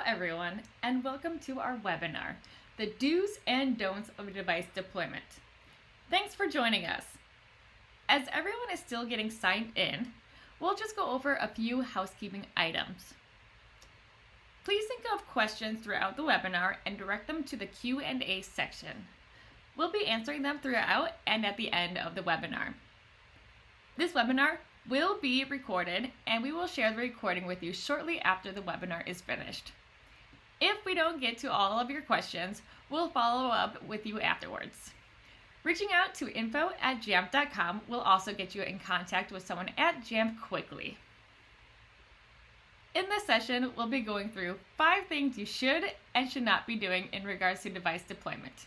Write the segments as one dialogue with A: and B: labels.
A: everyone, and welcome to our webinar, The Do's and Don'ts of Device Deployment. Thanks for joining us. As everyone is still getting signed in, we'll just go over a few housekeeping items. Please think of questions throughout the webinar and direct them to the Q&A section. We'll be answering them throughout and at the end of the webinar. This webinar will be recorded, and we will share the recording with you shortly after the webinar is finished. If we don't get to all of your questions, we'll follow up with you afterwards. Reaching out to info@jamf.com will also get you in contact with someone at Jamf quickly. In this session, we'll be going through 5 things you should and should not be doing in regards to device deployment.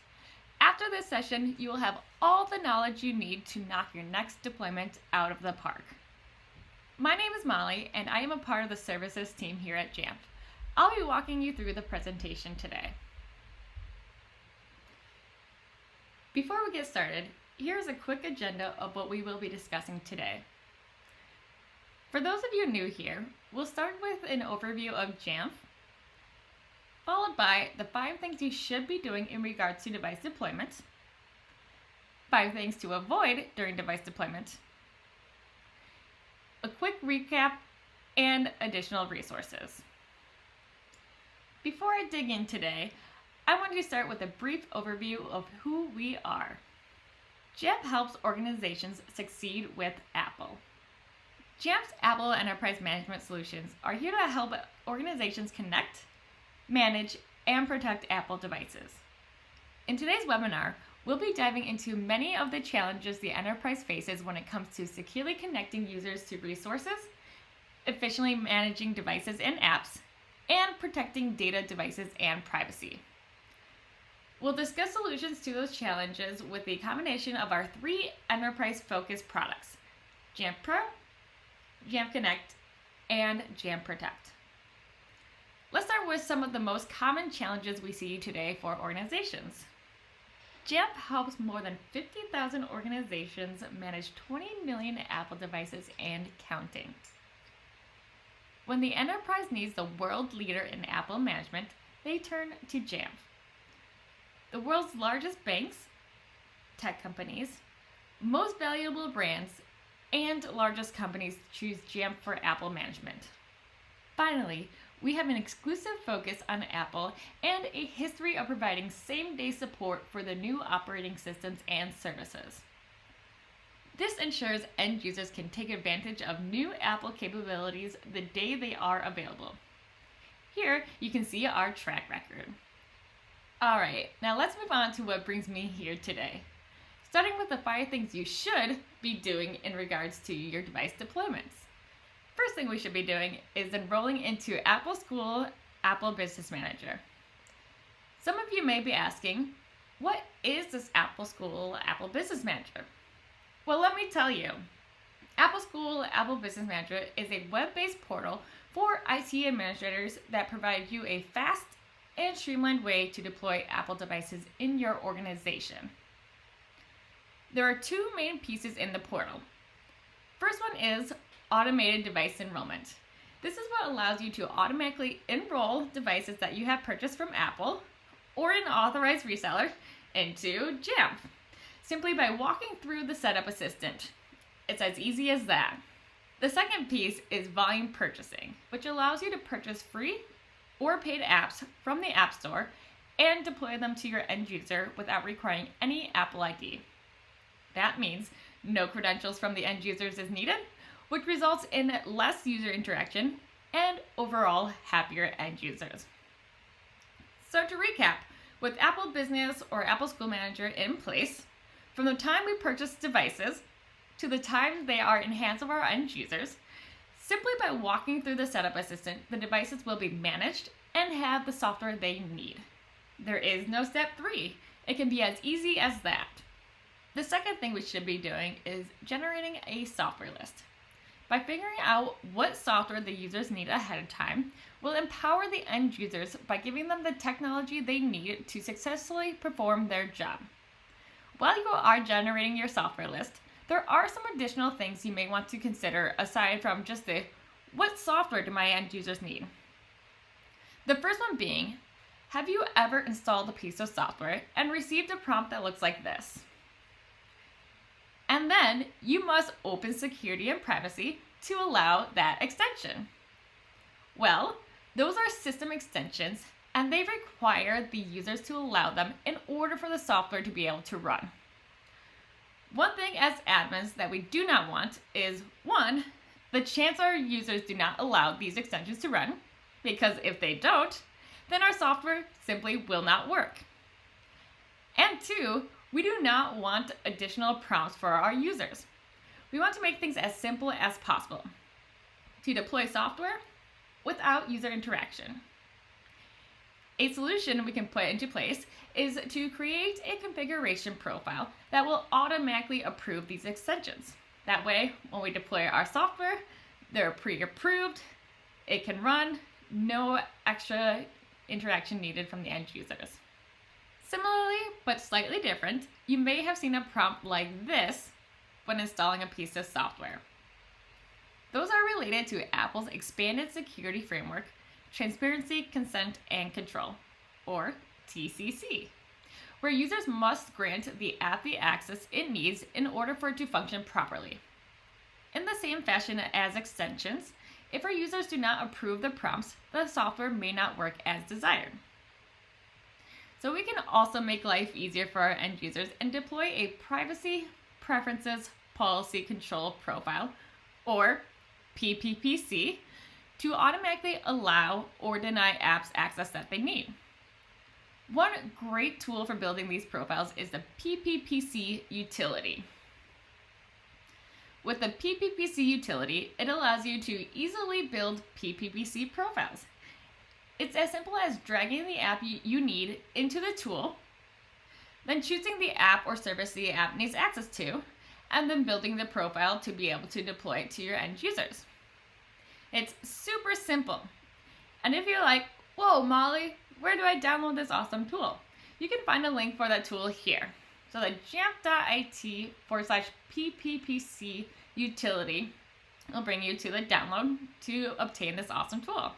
A: After this session, you will have all the knowledge you need to knock your next deployment out of the park. My name is Molly, and I am a part of the services team here at Jamf. I'll be walking you through the presentation today. Before we get started, here's a quick agenda of what we will be discussing today. For those of you new here, we'll start with an overview of Jamf, followed by the 5 things you should be doing in regards to device deployment, 5 things to avoid during device deployment, a quick recap, and additional resources. Before I dig in today, I want to start with a brief overview of who we are. Jamf helps organizations succeed with Apple. Jamf's Apple Enterprise Management Solutions are here to help organizations connect, manage, and protect Apple devices. In today's webinar, we'll be diving into many of the challenges the enterprise faces when it comes to securely connecting users to resources, efficiently managing devices and apps, and protecting data, devices, and privacy. We'll discuss solutions to those challenges with the combination of our 3 enterprise-focused products: Jamf Pro, Jamf Connect, and Jamf Protect. Let's start with some of the most common challenges we see today for organizations. Jamf helps more than 50,000 organizations manage 20 million Apple devices and counting. When the enterprise needs the world leader in Apple management, they turn to Jamf. The world's largest banks, tech companies, most valuable brands, and largest companies choose Jamf for Apple management. Finally, we have an exclusive focus on Apple and a history of providing same-day support for the new operating systems and services. This ensures end users can take advantage of new Apple capabilities the day they are available. Here, you can see our track record. Alright, now let's move on to what brings me here today. Starting with the 5 things you should be doing in regards to your device deployments. First thing we should be doing is enrolling into Apple School Apple Business Manager. Some of you may be asking, what is this Apple School Apple Business Manager? Well, let me tell you. Apple School Apple Business Manager is a web-based portal for IT administrators that provide you a fast and streamlined way to deploy Apple devices in your organization. There are 2 main pieces in the portal. First one is automated device enrollment. This is what allows you to automatically enroll devices that you have purchased from Apple or an authorized reseller into Jamf, simply by walking through the setup assistant. It's as easy as that. The second piece is volume purchasing, which allows you to purchase free or paid apps from the App Store and deploy them to your end user without requiring any Apple ID. That means no credentials from the end users is needed, which results in less user interaction and overall happier end users. So to recap, with Apple Business or Apple School Manager in place, from the time we purchase devices to the time they are in hands of our end users, simply by walking through the setup assistant, the devices will be managed and have the software they need. There is no step 3. It can be as easy as that. The second thing we should be doing is generating a software list. By figuring out what software the users need ahead of time, we'll empower the end users by giving them the technology they need to successfully perform their job. While you are generating your software list, there are some additional things you may want to consider aside from just the what software do my end users need. The first one being, have you ever installed a piece of software and received a prompt that looks like this? And then you must open security and privacy to allow that extension. Well, those are system extensions and they require the users to allow them in order for the software to be able to run. One thing as admins that we do not want is, one, the chance our users do not allow these extensions to run, because if they don't, then our software simply will not work. And two, we do not want additional prompts for our users. We want to make things as simple as possible to deploy software without user interaction. A solution we can put into place is to create a configuration profile that will automatically approve these extensions. That way, when we deploy our software, they're pre-approved, it can run, no extra interaction needed from the end users. Similarly, but slightly different, you may have seen a prompt like this when installing a piece of software. Those are related to Apple's Expanded Security Framework, Transparency, Consent, and Control, or TCC, where users must grant the app the access it needs in order for it to function properly. In the same fashion as extensions, if our users do not approve the prompts, the software may not work as desired. So we can also make life easier for our end users and deploy a Privacy Preferences Policy Control Profile, or PPPC, to automatically allow or deny apps access that they need. One great tool for building these profiles is the PPPC utility. With the PPPC utility, it allows you to easily build PPPC profiles. It's as simple as dragging the app you need into the tool, then choosing the app or service the app needs access to, and then building the profile to be able to deploy it to your end users. It's super simple. And if you're like, whoa, Molly, where do I download this awesome tool? You can find a link for that tool here. So the jamf.it/PPPC utility will bring you to the download to obtain this awesome tool.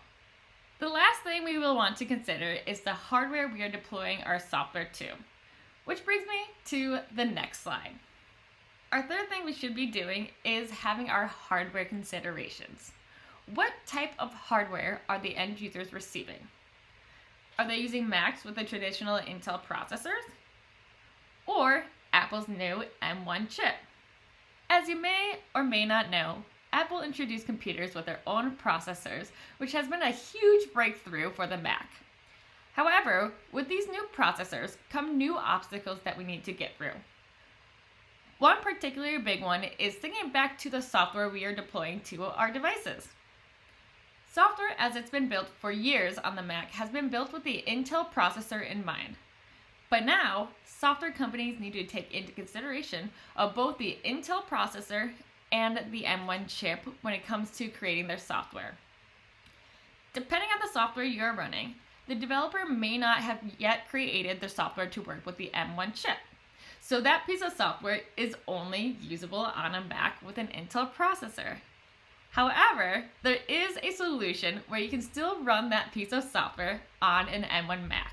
A: The last thing we will want to consider is the hardware we are deploying our software to, which brings me to the next slide. Our third thing we should be doing is having our hardware considerations. What type of hardware are the end users receiving? Are they using Macs with the traditional Intel processors? Or Apple's new M1 chip? As you may or may not know, Apple introduced computers with their own processors, which has been a huge breakthrough for the Mac. However, with these new processors come new obstacles that we need to get through. One particularly big one is thinking back to the software we are deploying to our devices. Software as it's been built for years on the Mac has been built with the Intel processor in mind. But now, software companies need to take into consideration of both the Intel processor and the M1 chip when it comes to creating their software. Depending on the software you are running, the developer may not have yet created their software to work with the M1 chip. So that piece of software is only usable on a Mac with an Intel processor. However, there is a solution where you can still run that piece of software on an M1 Mac.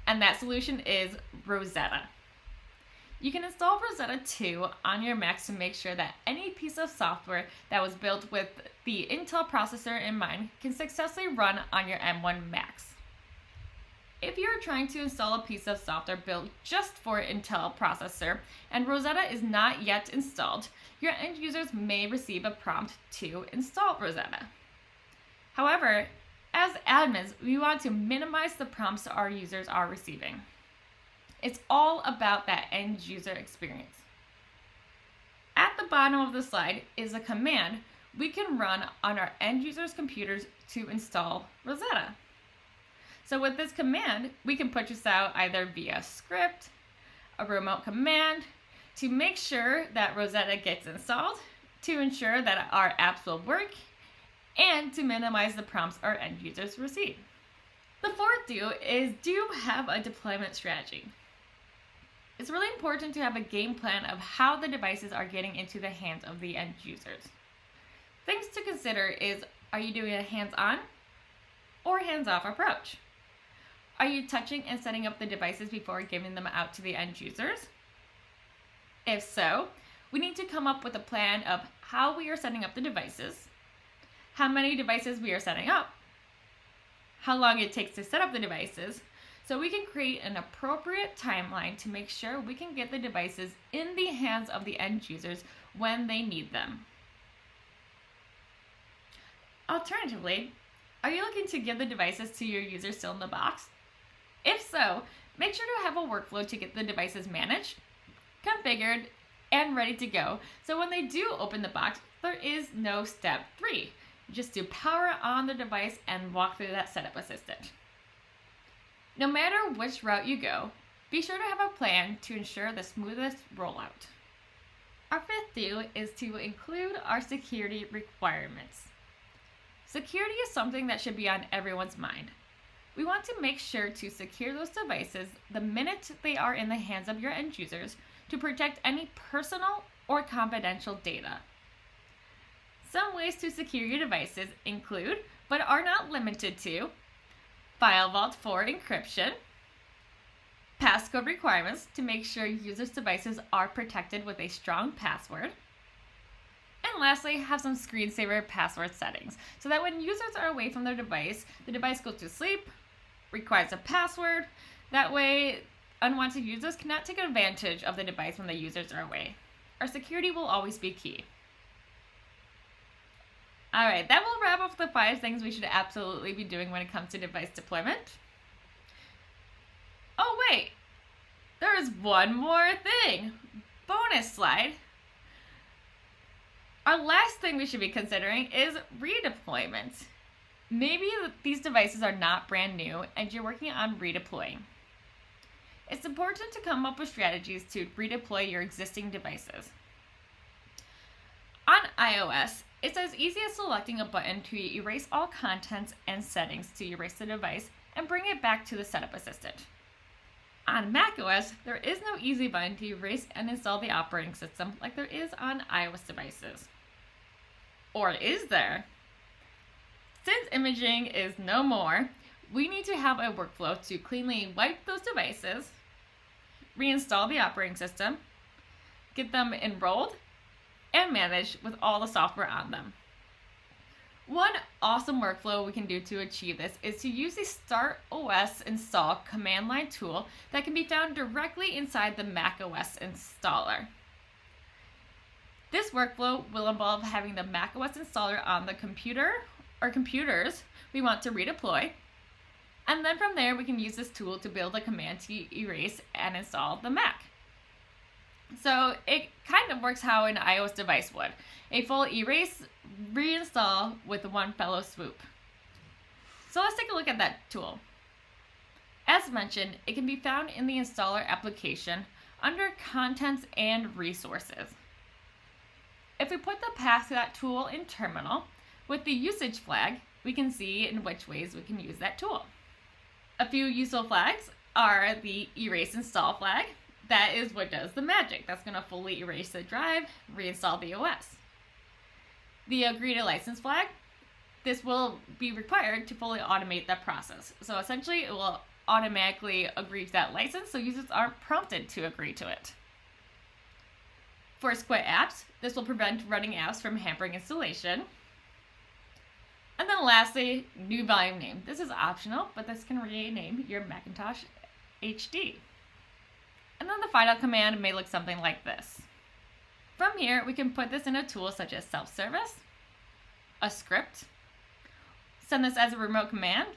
A: And that solution is Rosetta. You can install Rosetta 2 on your Macs to make sure that any piece of software that was built with the Intel processor in mind can successfully run on your M1 Macs. If you're trying to install a piece of software built just for Intel processor and Rosetta is not yet installed, your end users may receive a prompt to install Rosetta. However, as admins, we want to minimize the prompts our users are receiving. It's all about that end user experience. At the bottom of the slide is a command we can run on our end users' computers to install Rosetta. So with this command, we can push this out either via script, a remote command, to make sure that Rosetta gets installed, to ensure that our apps will work, and to minimize the prompts our end users receive. The fourth do have a deployment strategy. It's really important to have a game plan of how the devices are getting into the hands of the end users. Things to consider is, are you doing it hands-on or hands-off approach? Are you touching and setting up the devices before giving them out to the end users? If so, we need to come up with a plan of how we are setting up the devices, how many devices we are setting up, how long it takes to set up the devices, so we can create an appropriate timeline to make sure we can get the devices in the hands of the end users when they need them. Alternatively, are you looking to give the devices to your users still in the box? If so, make sure to have a workflow to get the devices managed, configured, and ready to go, so when they do open the box, there is no step 3. Just to power on the device and walk through that setup assistant. No matter which route you go, be sure to have a plan to ensure the smoothest rollout. Our 5th do is to include our security requirements. Security is something that should be on everyone's mind. We want to make sure to secure those devices the minute they are in the hands of your end users to protect any personal or confidential data. Some ways to secure your devices include, but are not limited to, file vault for encryption, passcode requirements to make sure users' devices are protected with a strong password, and lastly, have some screensaver password settings so that when users are away from their device, the device goes to sleep, requires a password. That way, unwanted users cannot take advantage of the device when the users are away. Our security will always be key. Alright, that will wrap up the 5 things we should absolutely be doing when it comes to device deployment. Oh wait, there is one more thing. Bonus slide. Our last thing we should be considering is redeployment. Maybe these devices are not brand new and you're working on redeploying. It's important to come up with strategies to redeploy your existing devices. On iOS, it's as easy as selecting a button to erase all contents and settings to erase the device and bring it back to the setup assistant. On macOS, there is no easy button to erase and install the operating system like there is on iOS devices. Or is there? Since imaging is no more, we need to have a workflow to cleanly wipe those devices, reinstall the operating system, get them enrolled, and managed with all the software on them. One awesome workflow we can do to achieve this is to use the Start OS install command line tool that can be found directly inside the macOS installer. This workflow will involve having the macOS installer on the computer or computers we want to redeploy, and then from there we can use this tool to build a command to erase and install the Mac. So it kind of works how an iOS device would. A full erase, reinstall with one fellow swoop. So let's take a look at that tool. As mentioned, it can be found in the installer application under Contents and Resources. If we put the path to that tool in Terminal, with the usage flag, we can see in which ways we can use that tool. A few useful flags are the erase install flag. That is what does the magic. That's going to fully erase the drive, reinstall the OS. The agree to license flag. This will be required to fully automate that process. So essentially, it will automatically agree to that license so users aren't prompted to agree to it. Force quit apps. This will prevent running apps from hampering installation. And then lastly, new volume name. This is optional, but this can rename your Macintosh HD. And then the final command may look something like this. From here, we can put this in a tool such as self-service, a script, send this as a remote command,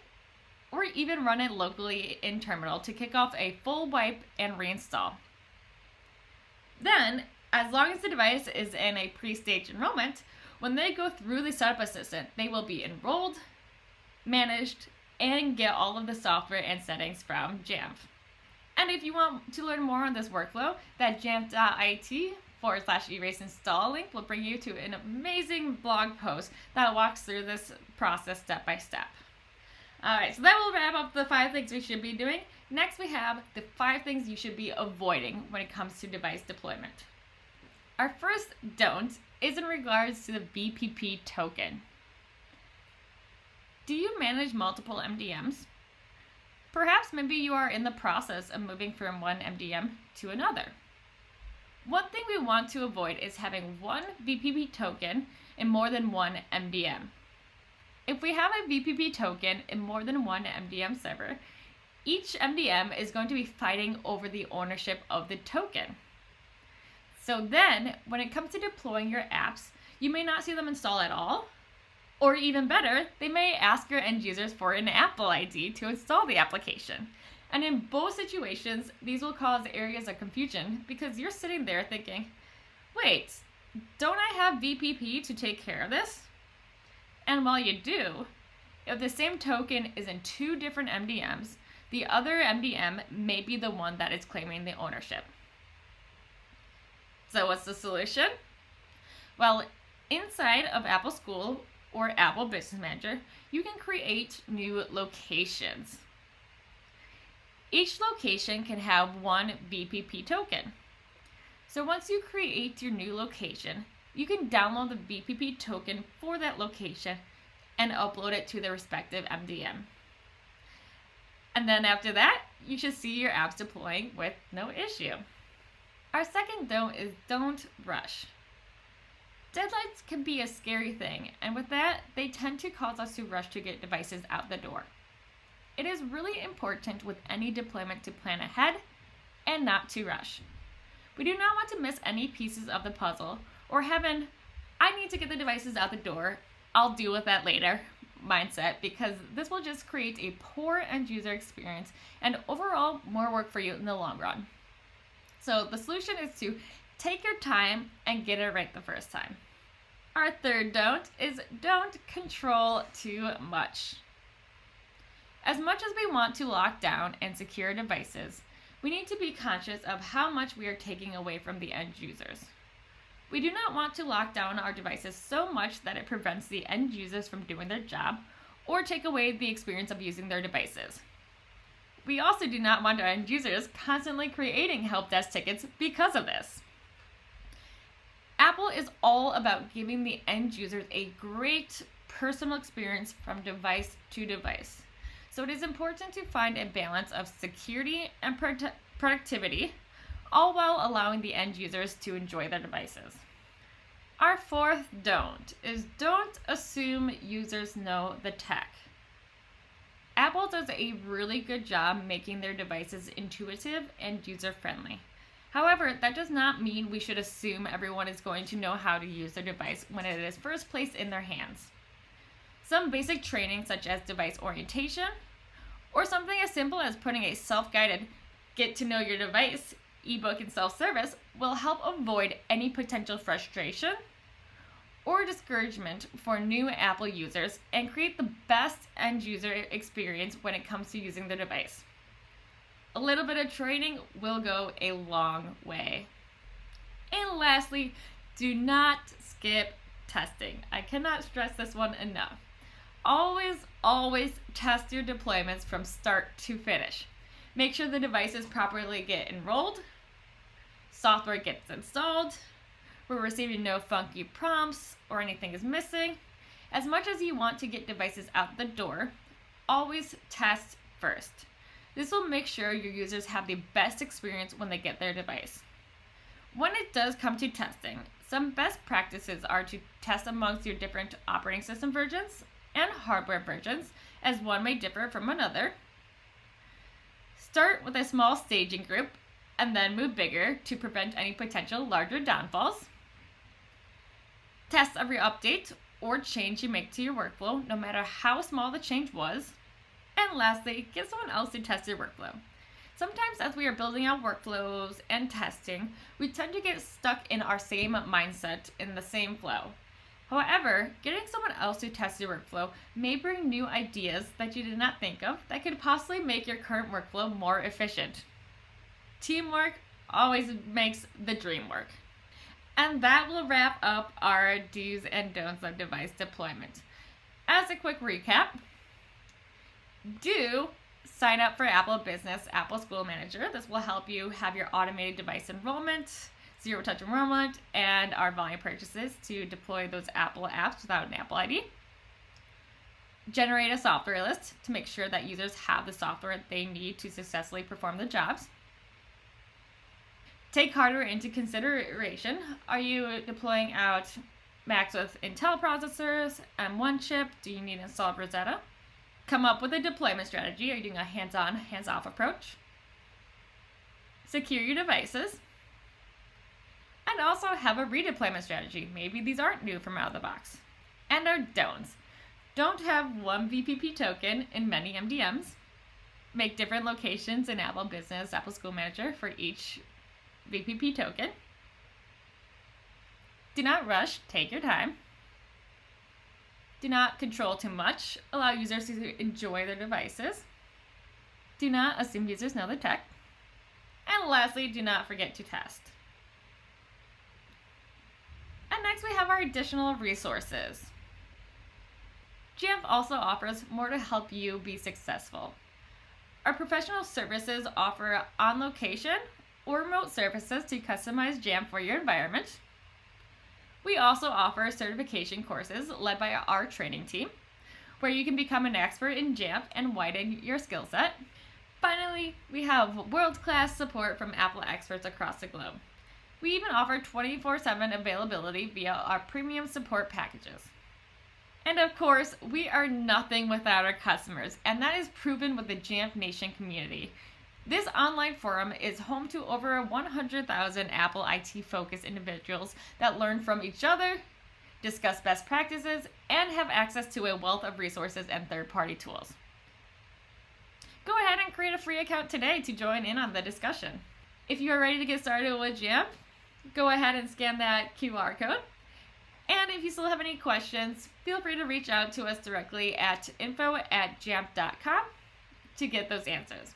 A: or even run it locally in Terminal to kick off a full wipe and reinstall. Then, as long as the device is in a pre-staged enrollment, when they go through the setup assistant, they will be enrolled, managed, and get all of the software and settings from Jamf. And if you want to learn more on this workflow, that jamf.it/erase install link will bring you to an amazing blog post that walks through this process step by step. Alright, so that will wrap up the 5 things we should be doing. Next we have the 5 things you should be avoiding when it comes to device deployment. Our first don't is in regards to the VPP token. Do you manage multiple MDMs? Perhaps maybe you are in the process of moving from one MDM to another. One thing we want to avoid is having one VPP token in more than one MDM. If we have a VPP token in more than one MDM server, each MDM is going to be fighting over the ownership of the token. So then, when it comes to deploying your apps, you may not see them install at all, or even better, they may ask your end users for an Apple ID to install the application. And in both situations, these will cause areas of confusion because you're sitting there thinking, wait, don't I have VPP to take care of this? And while you do, if the same token is in two different MDMs, the other MDM may be the one that is claiming the ownership. So what's the solution? Well, inside of Apple School or Apple Business Manager, you can create new locations. Each location can have one VPP token. So once you create your new location, you can download the VPP token for that location and upload it to the respective MDM. And then after that, you should see your apps deploying with no issue. Our second don't is don't rush. Deadlines can be a scary thing, and with that, they tend to cause us to rush to get devices out the door. It is really important with any deployment to plan ahead and not to rush. We do not want to miss any pieces of the puzzle or have an I need to get the devices out the door, I'll deal with that later mindset, because this will just create a poor end user experience and overall more work for you in the long run. So the solution is to take your time and get it right the first time. Our third don't is don't control too much. As much as we want to lock down and secure devices, we need to be conscious of how much we are taking away from the end users. We do not want to lock down our devices so much that it prevents the end users from doing their job or take away the experience of using their devices. We also do not want our end users constantly creating help desk tickets because of this. Apple is all about giving the end users a great personal experience from device to device. So it is important to find a balance of security and productivity, all while allowing the end users to enjoy their devices. Our fourth don't is don't assume users know the tech. Apple does a really good job making their devices intuitive and user-friendly. However, that does not mean we should assume everyone is going to know how to use their device when it is first placed in their hands. Some basic training, such as device orientation, or something as simple as putting a self-guided Get to Know Your Device ebook in self-service, will help avoid any potential frustration or discouragement for new Apple users and create the best end user experience when it comes to using the device. A little bit of training will go a long way. And lastly, do not skip testing. I cannot stress this one enough. Always test your deployments from start to finish. Make sure the devices properly get enrolled, software gets installed, we're receiving no funky prompts or anything is missing. As much as you want to get devices out the door, always test first. This will make sure your users have the best experience when they get their device. When it does come to testing, some best practices are to test amongst your different operating system versions and hardware versions, as one may differ from another. Start with a small staging group and then move bigger to prevent any potential larger downfalls. Test every update or change you make to your workflow, no matter how small the change was. And lastly, get someone else to test your workflow. Sometimes as we are building out workflows and testing, we tend to get stuck in our same mindset in the same flow. However, getting someone else to test your workflow may bring new ideas that you did not think of that could possibly make your current workflow more efficient. Teamwork always makes the dream work. And that will wrap up our do's and don'ts of device deployment. As a quick recap, do sign up for Apple Business, Apple School Manager. This will help you have your automated device enrollment, zero-touch enrollment, and our volume purchases to deploy those Apple apps without an Apple ID. Generate a software list to make sure that users have the software they need to successfully perform the jobs. Take hardware into consideration. Are you deploying out Macs with Intel processors, M1 chip? Do you need installed Rosetta? Come up with a deployment strategy. Are you doing a hands-on, hands-off approach? Secure your devices. And also have a redeployment strategy. Maybe these aren't new from out of the box. And our don'ts. Don't have one VPP token in many MDMs. Make different locations in Apple Business, Apple School Manager for each VPP token. Do not rush, take your time. Do not control too much, allow users to enjoy their devices. Do not assume users know the tech. And lastly, do not forget to test. And next we have our additional resources. Jamf also offers more to help you be successful. Our professional services offer on-location or remote services to customize Jamf for your environment. We also offer certification courses led by our training team, where you can become an expert in Jamf and widen your skill set. Finally, we have world-class support from Apple experts across the globe. We even offer 24/7 availability via our premium support packages. And of course, we are nothing without our customers, and that is proven with the Jamf Nation community. This online forum is home to over 100,000 Apple IT-focused individuals that learn from each other, discuss best practices, and have access to a wealth of resources and third-party tools. Go ahead and create a free account today to join in on the discussion. If you are ready to get started with Jamf, go ahead and scan that QR code. And if you still have any questions, feel free to reach out to us directly at info@jamf.com to get those answers.